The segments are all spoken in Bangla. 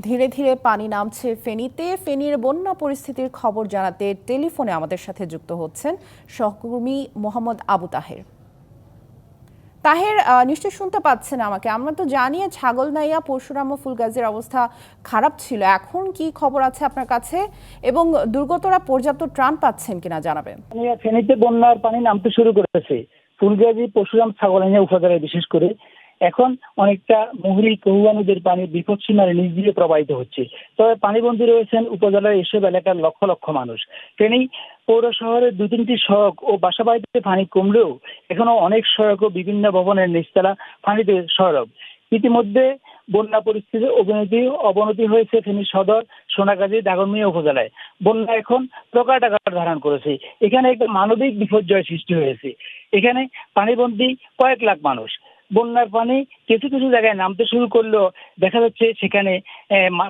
ধীরে ধীরে পানি নামছে ফেনীতে। ফেনীর বন্যা পরিস্থিতির খবর জানাতে টেলিফোনে আমাদের সাথে যুক্ত হচ্ছেন সহকর্মী মোহাম্মদ আবু তাহের। নিশ্চয় শুনতে পাচ্ছেন আমাকে? আমরা তো জানি ছাগলনাইয়া, পরশুরাম ও ফুলগাজীর অবস্থা খারাপ ছিল। এখন কি খবর আছে আপনার কাছে এবং দুর্গতরা পর্যাপ্ত ত্রাণ পাচ্ছেন কিনা জানাবেন। ফেনীতে বন্যার পানি নামতে শুরু করেছে। ফুলগাজী, পরশুরাম, ছাগলনাইয়া উপজেলায় বিশেষ করে এখন অনেকটা মুহুরী, কহুয়া নদীর পানি বিপদসীমার নিচ দিয়ে প্রবাহিত হচ্ছে। তবে পানিবন্দী রয়েছেন উপজেলার এসব এলাকার লক্ষ লক্ষ মানুষ। ফেনী পৌর শহরের 2-3টি সড়ক ও বাসাবাড়িতে পানি কমলেও এখনো অনেক সড়ক ও বিভিন্ন ভবনের নিচতলা পানিতে সরব। ইতিমধ্যে বন্যা পরিস্থিতির অবনতি হয়েছে ফেনী সদর, সোনাগাজী, দাগনভূঞা উপজেলায়। বন্যা এখন প্রকার আকার ধারণ করেছে। এখানে একটা মানবিক বিপর্যয় সৃষ্টি হয়েছে। এখানে পানিবন্দী কয়েক লাখ মানুষ। বন্যার পানি কিছু কিছু জায়গায় নামতে শুরু করলেও দেখা যাচ্ছে সেখানে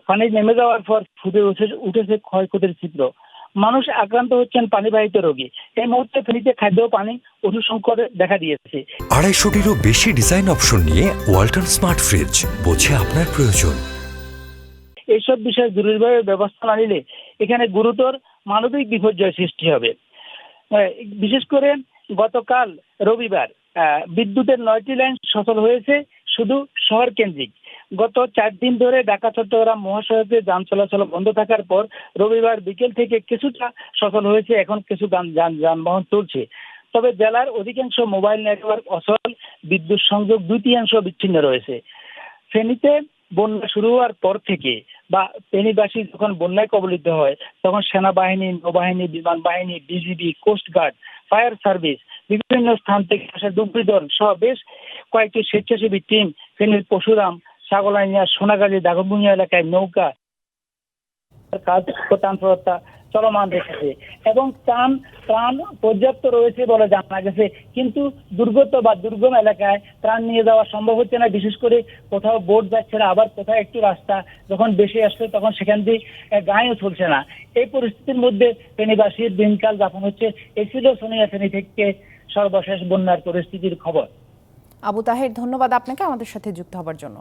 পানি নেমে যাওয়ার পর ফুটে উঠেছে ক্ষয়ক্ষতির চিত্র। মানুষ আক্রান্ত হচ্ছেন পানিবাহিত রোগী। এই মুহূর্তে ফেনীতে খাদ্য ও পানি ওষুধ সংকট দেখা দিয়েছে। 250-টিরও বেশি ডিজাইন অপশন নিয়ে ওয়ালটন স্মার্ট ফ্রিজ, বোঝে আপনার প্রয়োজন। এইসব বিষয়ে জরুরিভাবে ব্যবস্থা না নিলে এখানে গুরুতর মানবিক বিপর্যয় সৃষ্টি হবে। বিশেষ করে গতকাল রবিবার বিদ্যুতের 9টি লাইন সচল হয়েছে শুধু শহর কেন্দ্রিক। গত 4 দিন ধরে ঢাকা চট্টগ্রাম মহাসড়কে যান চলাচল বন্ধ থাকার পর রবিবার বিকেল থেকে কিছুটা সচল হয়েছে। এখন কিছু যানবাহন চলছে। তবে জেলার অধিকাংশ মোবাইল নেটওয়ার্ক অচল, বিদ্যুৎ সংযোগ 2/3 বিচ্ছিন্ন রয়েছে। ফেনীতে বন্যা শুরু হওয়ার পর থেকে বা ফেনীবাসী যখন বন্যায় কবলিত হয় তখন সেনাবাহিনী, নৌবাহিনী, বিমান বাহিনী, বিজিবি, কোস্টগার্ড, ফায়ার সার্ভিস, বিভিন্ন স্থান থেকে আসা ডুবুরি দল সহ বেশ কয়েকটি স্বেচ্ছাসেবী টিম ফেনীর পরশুরাম, ছাগলনাইয়া, সোনাগাজী, দাগনভূঞা এলাকায় নৌকা কাজ তৎপরতা চলমান রেখেছে এবং ত্রাণ পর্যাপ্ত রয়েছে বলে জানা গেছে। কিন্তু দুর্গত বা দুর্গম এলাকায় ত্রাণ নিয়ে যাওয়া সম্ভব হচ্ছে না। বিশেষ করে কোথাও বোট যাচ্ছে না, আবার কোথাও একটু রাস্তা যখন বেশি আসছে তখন সেখান দিয়ে গাড়িও চলছে না। এই পরিস্থিতির মধ্যে ফেনীবাসীর দিনকাল যাপন হচ্ছে। এই ছিল সোনিয়া ফেনী থেকে সর্বশেষ বন্যার পরিস্থিতির খবর। আবু তাহের, ধন্যবাদ আপনাকে আমাদের সাথে যুক্ত হবার জন্য।